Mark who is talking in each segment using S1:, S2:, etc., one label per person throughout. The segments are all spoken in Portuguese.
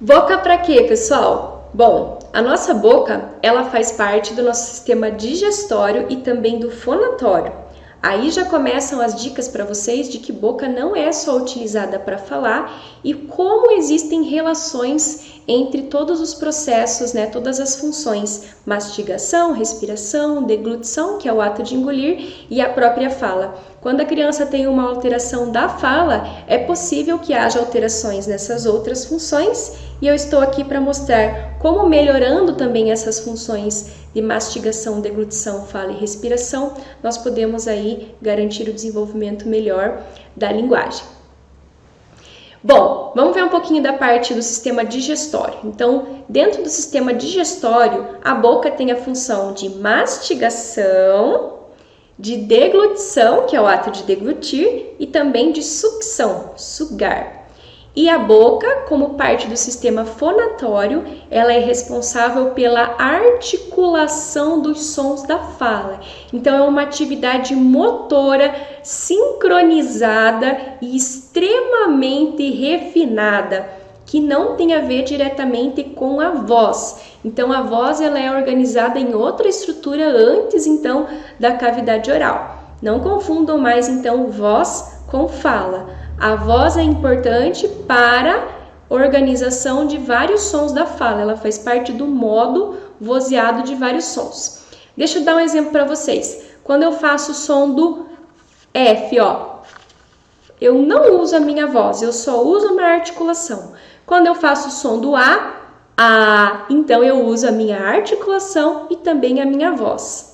S1: Boca para quê, pessoal? Bom, a nossa boca, ela faz parte do nosso sistema digestório e também do fonatório. Aí já começam as dicas para vocês de que boca não é só utilizada para falar e como existem relações entre todos os processos, né, todas as funções, mastigação, respiração, deglutição, que é o ato de engolir, e a própria fala. Quando a criança tem uma alteração da fala, é possível que haja alterações nessas outras funções, e eu estou aqui para mostrar como melhorando também essas funções de mastigação, deglutição, fala e respiração, nós podemos aí garantir o desenvolvimento melhor da linguagem. Bom, vamos ver um pouquinho da parte do sistema digestório. Então, dentro do sistema digestório, a boca tem a função de mastigação, de deglutição, que é o ato de deglutir, e também de sucção, sugar. E a boca, como parte do sistema fonatório, ela é responsável pela articulação dos sons da fala. Então, é uma atividade motora sincronizada e extremamente refinada, que não tem a ver diretamente com a voz. Então, a voz ela é organizada em outra estrutura antes, então, da cavidade oral. Não confundam mais, então, voz com fala. A voz é importante para a organização de vários sons da fala. Ela faz parte do modo vozeado de vários sons. Deixa eu dar um exemplo para vocês. Quando eu faço o som do F, ó, eu não uso a minha voz, eu só uso uma articulação. Quando eu faço o som do A, então eu uso a minha articulação e também a minha voz.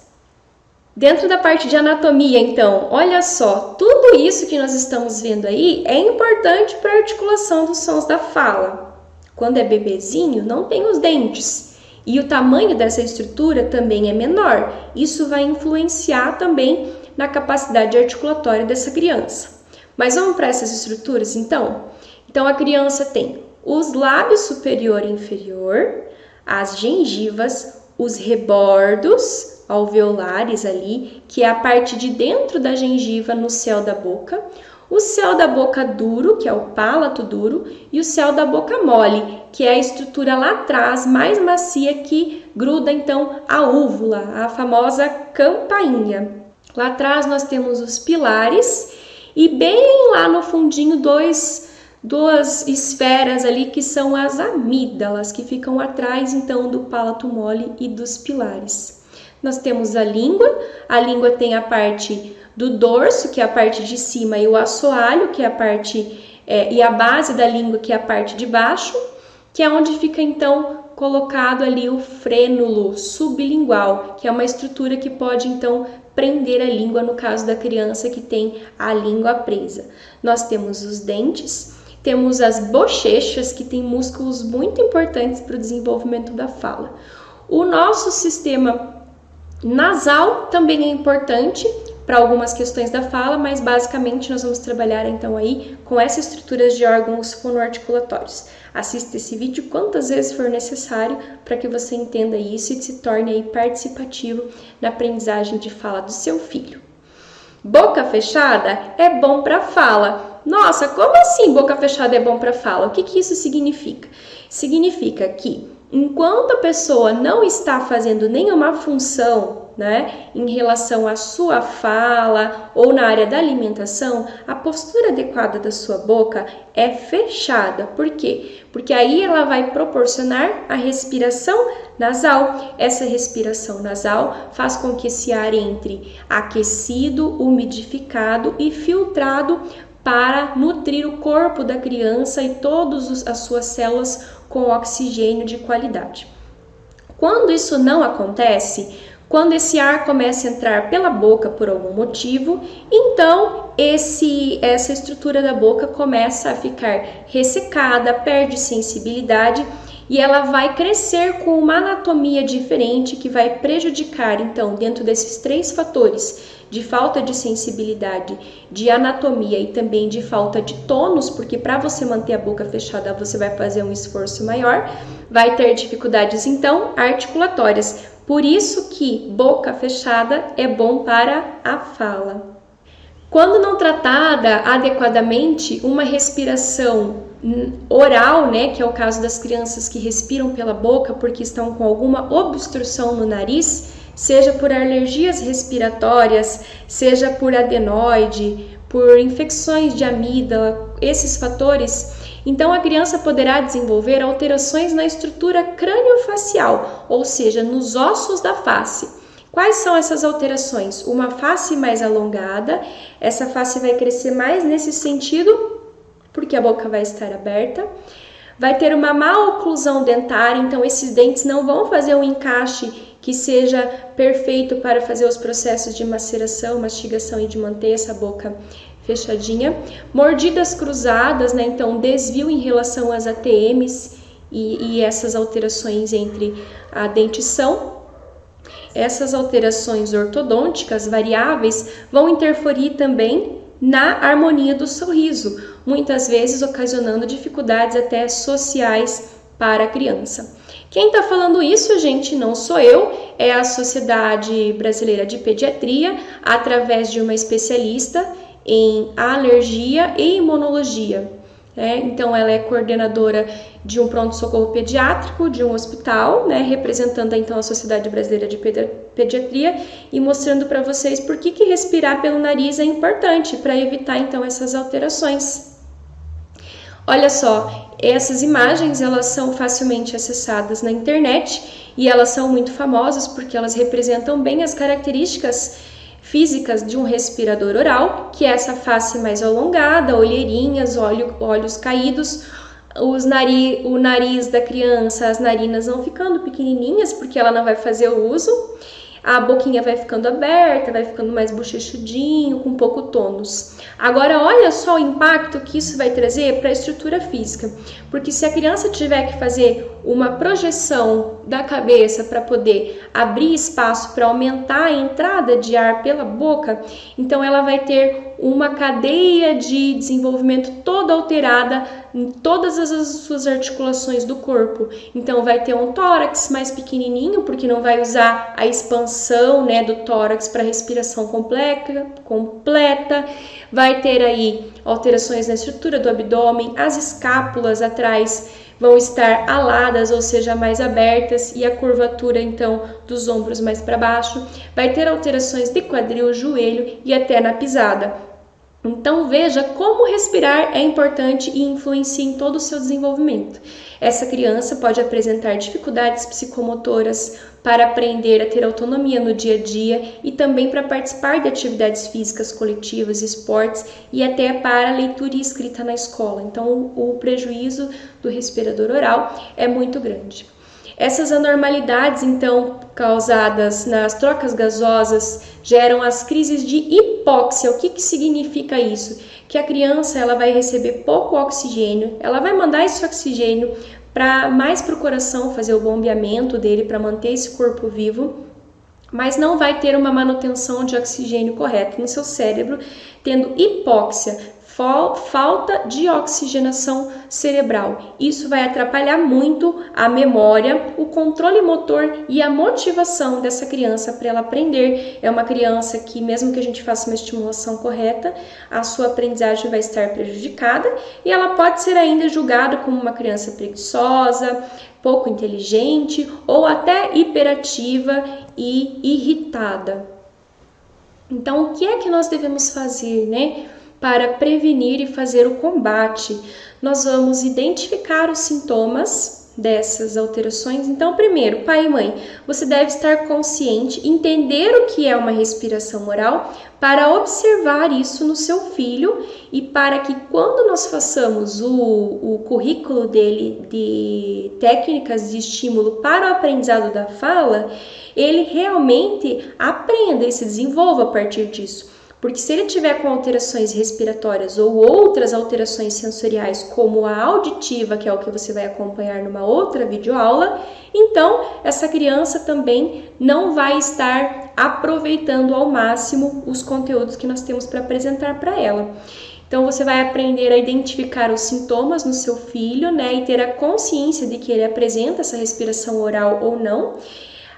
S1: Dentro da parte de anatomia, então, olha só, tudo isso que nós estamos vendo aí é importante para a articulação dos sons da fala. Quando é bebezinho, não tem os dentes e o tamanho dessa estrutura também é menor. Isso vai influenciar também na capacidade articulatória dessa criança. Mas vamos para essas estruturas, então? Então, a criança tem os lábios superior e inferior, as gengivas, os rebordos alveolares ali, que é a parte de dentro da gengiva no céu da boca, o céu da boca duro, que é o palato duro, e o céu da boca mole, que é a estrutura lá atrás, mais macia, que gruda então a úvula, a famosa campainha. Lá atrás nós temos os pilares e bem lá no fundinho duas esferas ali que são as amígdalas, que ficam atrás então do palato mole e dos pilares. Nós temos a língua tem a parte do dorso, que é a parte de cima, e o assoalho, que é a parte, e a base da língua, que é a parte de baixo, que é onde fica então colocado ali o frênulo sublingual, que é uma estrutura que pode então prender a língua no caso da criança que tem a língua presa. Nós temos os dentes, temos as bochechas, que tem músculos muito importantes para o desenvolvimento da fala. O nosso sistema nasal também é importante para algumas questões da fala, mas basicamente nós vamos trabalhar então aí com essas estruturas de órgãos fonoarticulatórios. Assista esse vídeo quantas vezes for necessário para que você entenda isso e se torne aí participativo na aprendizagem de fala do seu filho. Boca fechada é bom para fala. Nossa, como assim boca fechada é bom para fala? O que isso significa? Significa que enquanto a pessoa não está fazendo nenhuma função, né, em relação à sua fala ou na área da alimentação, a postura adequada da sua boca é fechada. Por quê? Porque aí ela vai proporcionar a respiração nasal. Essa respiração nasal faz com que esse ar entre aquecido, umidificado e filtrado para nutrir o corpo da criança e todas as suas células com oxigênio de qualidade. Quando isso não acontece, quando esse ar começa a entrar pela boca por algum motivo, então essa estrutura da boca começa a ficar ressecada, perde sensibilidade e ela vai crescer com uma anatomia diferente que vai prejudicar, então, dentro desses três fatores, de falta de sensibilidade, de anatomia e também de falta de tônus, porque para você manter a boca fechada você vai fazer um esforço maior, vai ter dificuldades então articulatórias. Por isso que boca fechada é bom para a fala. Quando não tratada adequadamente, uma respiração oral, né, que é o caso das crianças que respiram pela boca porque estão com alguma obstrução no nariz, seja por alergias respiratórias, seja por adenoide, por infecções de amígdala, esses fatores, então a criança poderá desenvolver alterações na estrutura crâniofacial, ou seja, nos ossos da face. Quais são essas alterações? Uma face mais alongada, essa face vai crescer mais nesse sentido, porque a boca vai estar aberta. Vai ter uma má oclusão dentária, então esses dentes não vão fazer um encaixe que seja perfeito para fazer os processos de maceração, mastigação e de manter essa boca fechadinha. Mordidas cruzadas, né? Então desvio em relação às ATMs e essas alterações entre a dentição. Essas alterações ortodônticas variáveis vão interferir também na harmonia do sorriso, muitas vezes ocasionando dificuldades até sociais para a criança. Quem está falando isso, gente, não sou eu, é a Sociedade Brasileira de Pediatria, através de uma especialista em alergia e imunologia. Então, ela é coordenadora de um pronto-socorro pediátrico de um hospital, né, representando então a Sociedade Brasileira de Pediatria e mostrando para vocês por que respirar pelo nariz é importante para evitar então essas alterações. Olha só, essas imagens elas são facilmente acessadas na internet e elas são muito famosas porque elas representam bem as características físicas de um respirador oral, que é essa face mais alongada, olheirinhas, olhos caídos, o nariz da criança, as narinas vão ficando pequenininhas porque ela não vai fazer o uso, a boquinha vai ficando aberta, vai ficando mais bochechudinho, com pouco tônus. Agora, olha só o impacto que isso vai trazer para a estrutura física, porque se a criança tiver que fazer uma projeção da cabeça para poder abrir espaço para aumentar a entrada de ar pela boca, então ela vai ter uma cadeia de desenvolvimento toda alterada em todas as suas articulações do corpo. Então vai ter um tórax mais pequenininho, porque não vai usar a expansão, né, do tórax para respiração completa. Vai ter aí alterações na estrutura do abdômen, as escápulas atrás vão estar aladas, ou seja, mais abertas, e a curvatura então dos ombros mais para baixo. Vai ter alterações de quadril, joelho e até na pisada. Então veja como respirar é importante e influencia em todo o seu desenvolvimento. Essa criança pode apresentar dificuldades psicomotoras para aprender a ter autonomia no dia a dia e também para participar de atividades físicas coletivas, esportes e até para leitura e escrita na escola. Então o prejuízo do respirador oral é muito grande. Essas anormalidades, então, causadas nas trocas gasosas, geram as crises de hipóxia. O que significa isso? Que a criança ela vai receber pouco oxigênio, ela vai mandar esse oxigênio mais para o coração, fazer o bombeamento dele para manter esse corpo vivo, mas não vai ter uma manutenção de oxigênio correta no seu cérebro, tendo hipóxia, falta de oxigenação cerebral. Isso vai atrapalhar muito a memória, o controle motor e a motivação dessa criança para ela aprender. É uma criança que, mesmo que a gente faça uma estimulação correta, a sua aprendizagem vai estar prejudicada e ela pode ser ainda julgada como uma criança preguiçosa, pouco inteligente ou até hiperativa e irritada. Então, o que é que nós devemos fazer, né? Para prevenir e fazer o combate, nós vamos identificar os sintomas dessas alterações. Então, primeiro, pai e mãe, você deve estar consciente, entender o que é uma respiração oral para observar isso no seu filho e para que quando nós façamos o currículo dele de técnicas de estímulo para o aprendizado da fala, ele realmente aprenda e se desenvolva a partir disso. Porque se ele tiver com alterações respiratórias ou outras alterações sensoriais, como a auditiva, que é o que você vai acompanhar numa outra videoaula, então essa criança também não vai estar aproveitando ao máximo os conteúdos que nós temos para apresentar para ela. Então você vai aprender a identificar os sintomas no seu filho, né, e ter a consciência de que ele apresenta essa respiração oral ou não,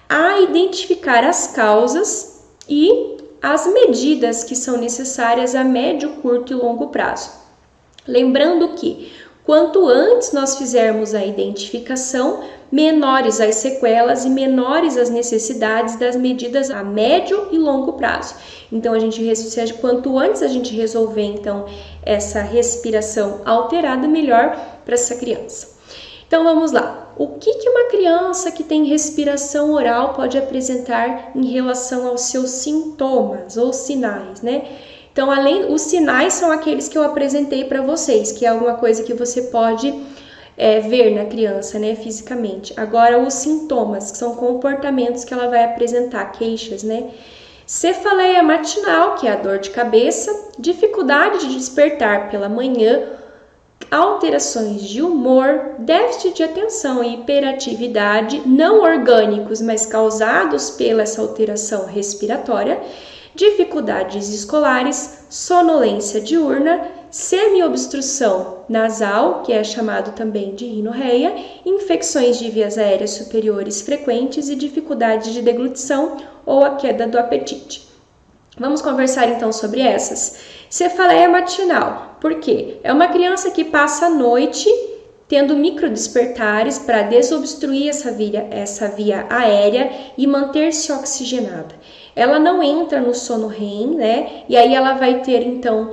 S1: a identificar as causas e as medidas que são necessárias a médio, curto e longo prazo. Lembrando que quanto antes nós fizermos a identificação, menores as sequelas e menores as necessidades das medidas a médio e longo prazo. Então, quanto antes a gente resolver então essa respiração alterada, melhor para essa criança. Então, vamos lá. O que uma criança que tem respiração oral pode apresentar em relação aos seus sintomas ou sinais, né? Então, os sinais são aqueles que eu apresentei para vocês, que é alguma coisa que você pode ver na criança, né, fisicamente. Agora, os sintomas, que são comportamentos que ela vai apresentar, queixas, né? Cefaleia matinal, que é a dor de cabeça, dificuldade de despertar pela manhã, alterações de humor, déficit de atenção e hiperatividade, não orgânicos, mas causados pela essa alteração respiratória, dificuldades escolares, sonolência diurna, semiobstrução nasal, que é chamado também de rinorreia, infecções de vias aéreas superiores frequentes e dificuldade de deglutição ou a queda do apetite. Vamos conversar então sobre essas. Cefaleia matinal, por quê? É uma criança que passa a noite tendo microdespertares para desobstruir essa via aérea e manter-se oxigenada. Ela não entra no sono REM, né? E aí ela vai ter então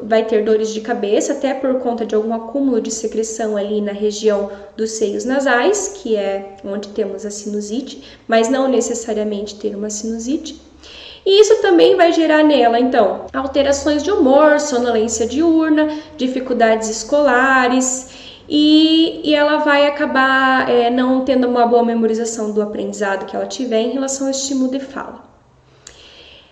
S1: vai ter dores de cabeça, até por conta de algum acúmulo de secreção ali na região dos seios nasais, que é onde temos a sinusite, mas não necessariamente ter uma sinusite. E isso também vai gerar nela, então, alterações de humor, sonolência diurna, dificuldades escolares, e ela vai acabar não tendo uma boa memorização do aprendizado que ela tiver em relação ao estímulo de fala.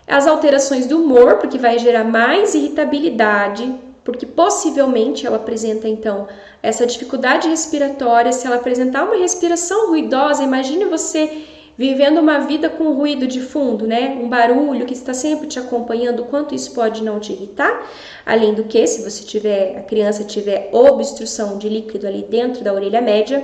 S1: As alterações do humor, porque vai gerar mais irritabilidade, porque possivelmente ela apresenta, então, essa dificuldade respiratória. Se ela apresentar uma respiração ruidosa, imagine você vivendo uma vida com ruído de fundo, né? Um barulho que está sempre te acompanhando, o quanto isso pode não te irritar. Além do que, se a criança tiver obstrução de líquido ali dentro da orelha média,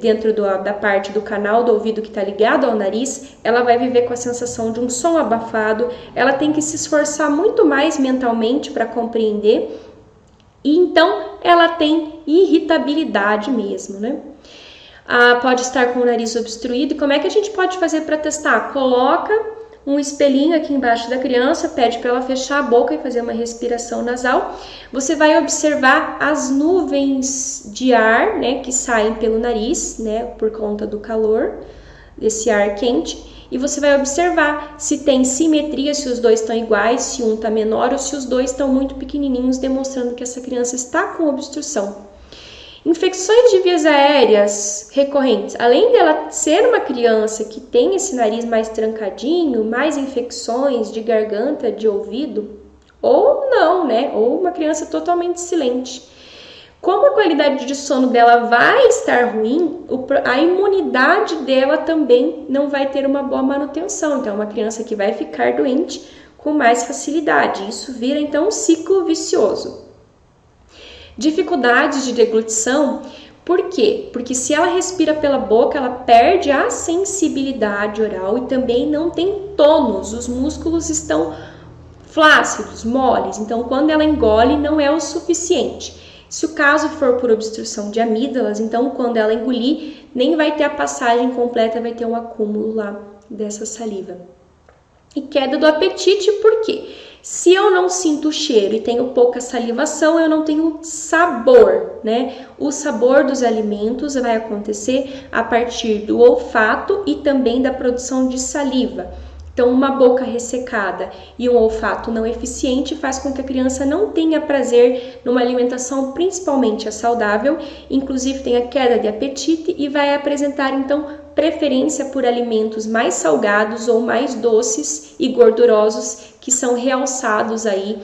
S1: dentro da parte do canal do ouvido que está ligado ao nariz, ela vai viver com a sensação de um som abafado, ela tem que se esforçar muito mais mentalmente para compreender, e então ela tem irritabilidade mesmo, né? Pode estar com o nariz obstruído. E como é que a gente pode fazer para testar? Coloca um espelhinho aqui embaixo da criança, pede para ela fechar a boca e fazer uma respiração nasal. Você vai observar as nuvens de ar, né, que saem pelo nariz, né, por conta do calor, desse ar quente. E você vai observar se tem simetria, se os dois estão iguais, se um está menor ou se os dois estão muito pequenininhos, demonstrando que essa criança está com obstrução. Infecções de vias aéreas recorrentes. Além dela ser uma criança que tem esse nariz mais trancadinho, mais infecções de garganta, de ouvido, ou não, né? Ou uma criança totalmente silente. Como a qualidade de sono dela vai estar ruim, a imunidade dela também não vai ter uma boa manutenção. Então, é uma criança que vai ficar doente com mais facilidade. Isso vira, então, um ciclo vicioso. Dificuldades de deglutição, por quê? Porque se ela respira pela boca, ela perde a sensibilidade oral e também não tem tônus, os músculos estão flácidos, moles, então quando ela engole não é o suficiente. Se o caso for por obstrução de amígdalas, então quando ela engolir, nem vai ter a passagem completa, vai ter um acúmulo lá dessa saliva. E queda do apetite, por quê? Se eu não sinto o cheiro e tenho pouca salivação, eu não tenho sabor, né? O sabor dos alimentos vai acontecer a partir do olfato e também da produção de saliva. Então, uma boca ressecada e um olfato não eficiente faz com que a criança não tenha prazer numa alimentação, principalmente a saudável, inclusive tenha queda de apetite e vai apresentar, então, preferência por alimentos mais salgados ou mais doces e gordurosos, que são realçados aí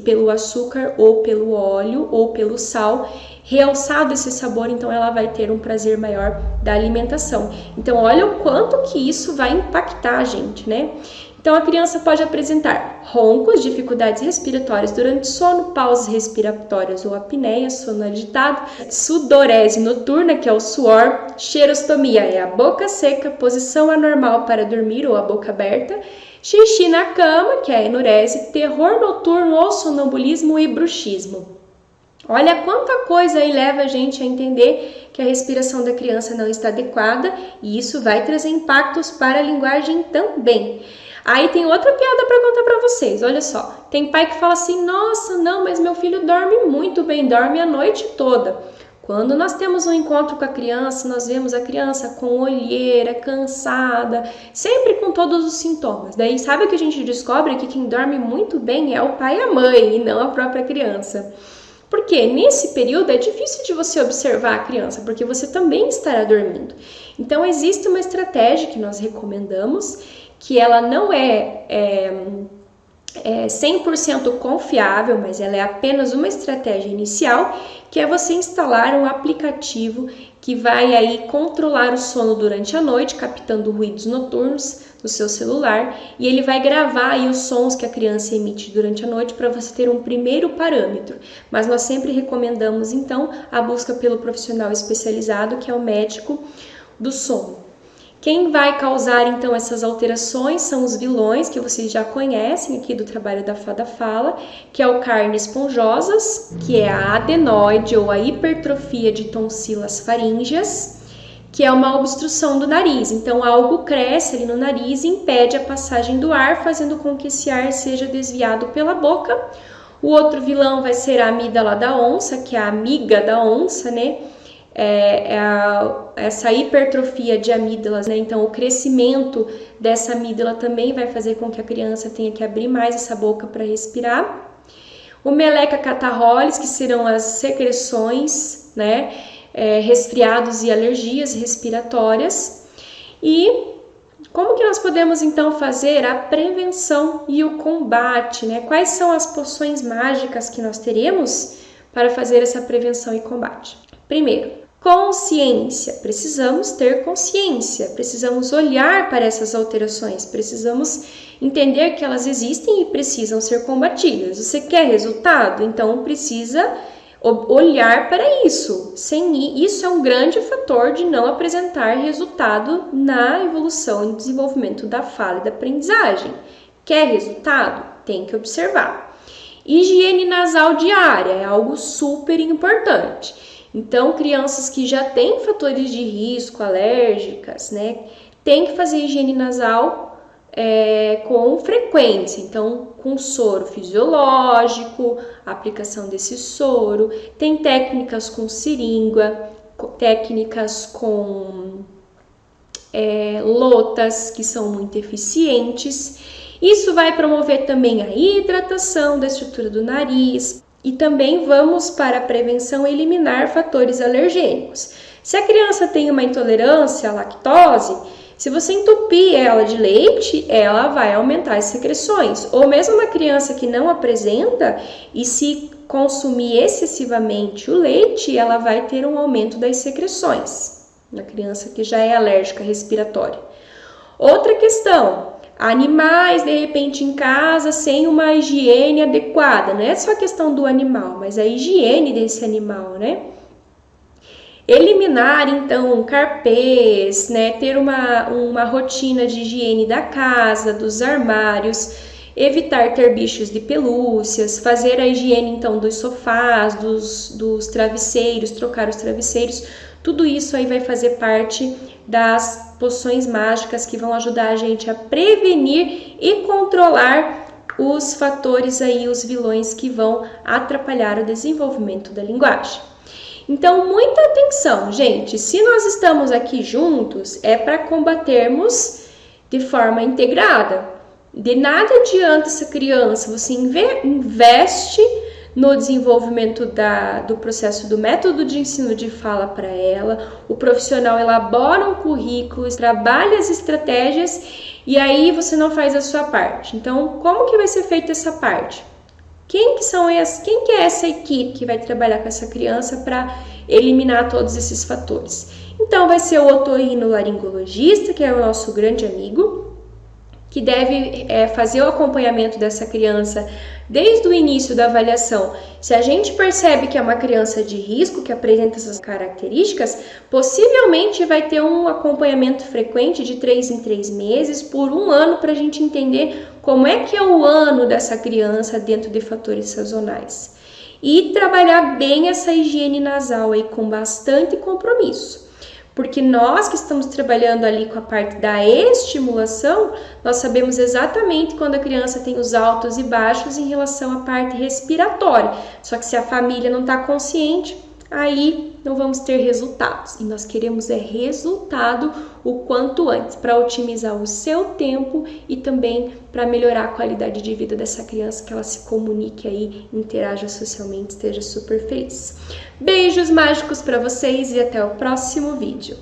S1: pelo açúcar ou pelo óleo ou pelo sal. Realçado esse sabor, então ela vai ter um prazer maior da alimentação. Então olha o quanto que isso vai impactar a gente, né? Então, a criança pode apresentar roncos, dificuldades respiratórias durante o sono, pausas respiratórias ou apneia, sono agitado, sudorese noturna, que é o suor, xerostomia é a boca seca, posição anormal para dormir ou a boca aberta, xixi na cama, que é a enurese, terror noturno ou sonambulismo e bruxismo. Olha quanta coisa aí leva a gente a entender que a respiração da criança não está adequada e isso vai trazer impactos para a linguagem também. Aí tem outra piada para contar para vocês, olha só. Tem pai que fala assim, nossa, não, mas meu filho dorme muito bem, dorme a noite toda. Quando nós temos um encontro com a criança, nós vemos a criança com olheira, cansada, sempre com todos os sintomas. Daí sabe o que a gente descobre? Que quem dorme muito bem é o pai e a mãe, e não a própria criança. Porque nesse período é difícil de você observar a criança, porque você também estará dormindo. Então existe uma estratégia que nós recomendamos, que ela não é 100% confiável, mas ela é apenas uma estratégia inicial, que é você instalar um aplicativo que vai aí controlar o sono durante a noite, captando ruídos noturnos no seu celular, e ele vai gravar aí os sons que a criança emite durante a noite para você ter um primeiro parâmetro. Mas nós sempre recomendamos então a busca pelo profissional especializado, que é o médico do sono. Quem vai causar então essas alterações são os vilões, que vocês já conhecem aqui do trabalho da Fada Fala, que é o carnes esponjosas, que é a adenoide ou a hipertrofia de tonsilas faríngeas, que é uma obstrução do nariz. Então algo cresce ali no nariz e impede a passagem do ar, fazendo com que esse ar seja desviado pela boca. O outro vilão vai ser a amígdala da onça, que é a amiga da onça, né? Essa hipertrofia de amígdalas, né? Então o crescimento dessa amígdala também vai fazer com que a criança tenha que abrir mais essa boca para respirar. O meleca catarrolis, que serão as secreções, né? Resfriados e alergias respiratórias. E como que nós podemos então fazer a prevenção e o combate, né? Quais são as poções mágicas que nós teremos para fazer essa prevenção e combate? Primeiro, consciência. Precisamos ter consciência, precisamos olhar para essas alterações, precisamos entender que elas existem e precisam ser combatidas. Você quer resultado? Então precisa olhar para isso. Isso é um grande fator de não apresentar resultado na evolução e desenvolvimento da fala e da aprendizagem. Quer resultado? Tem que observar. Higiene nasal diária é algo super importante. Então, crianças que já têm fatores de risco, alérgicas, né, tem que fazer higiene nasal com frequência. Então, com soro fisiológico, aplicação desse soro. Tem técnicas com seringa, técnicas com lotas, que são muito eficientes. Isso vai promover também a hidratação da estrutura do nariz. E também vamos para a prevenção eliminar fatores alergênicos. Se a criança tem uma intolerância à lactose, se você entupir ela de leite, ela vai aumentar as secreções. Ou mesmo uma criança que não apresenta, e se consumir excessivamente o leite, ela vai ter um aumento das secreções. Na criança que já é alérgica respiratória. Outra questão. Animais, de repente, em casa, sem uma higiene adequada. Não é só a questão do animal, mas a higiene desse animal, né? Eliminar, então, carpês, né? Ter uma rotina de higiene da casa, dos armários, evitar ter bichos de pelúcias, fazer a higiene, então, dos sofás, dos travesseiros, trocar os travesseiros. Tudo isso aí vai fazer parte das poções mágicas que vão ajudar a gente a prevenir e controlar os fatores aí, os vilões que vão atrapalhar o desenvolvimento da linguagem. Então, muita atenção, gente. Se nós estamos aqui juntos, é para combatermos de forma integrada. De nada adianta essa criança, você investe no desenvolvimento do processo do método de ensino de fala para ela, o profissional elabora um currículo, trabalha as estratégias e aí você não faz a sua parte. Então, como que vai ser feita essa parte? Quem que é essa equipe que vai trabalhar com essa criança para eliminar todos esses fatores? Então, vai ser o otorrinolaringologista, que é o nosso grande amigo, que deve fazer o acompanhamento dessa criança desde o início da avaliação. Se a gente percebe que é uma criança de risco, que apresenta essas características, possivelmente vai ter um acompanhamento frequente de 3 em 3 meses, por 1 ano, para a gente entender como é que é o ano dessa criança dentro de fatores sazonais. E trabalhar bem essa higiene nasal aí com bastante compromisso. Porque nós que estamos trabalhando ali com a parte da estimulação, nós sabemos exatamente quando a criança tem os altos e baixos em relação à parte respiratória. Só que se a família não está consciente, aí não vamos ter resultados. E nós queremos resultado o quanto antes, para otimizar o seu tempo e também para melhorar a qualidade de vida dessa criança, que ela se comunique aí, interaja socialmente, esteja super feliz. Beijos mágicos para vocês e até o próximo vídeo.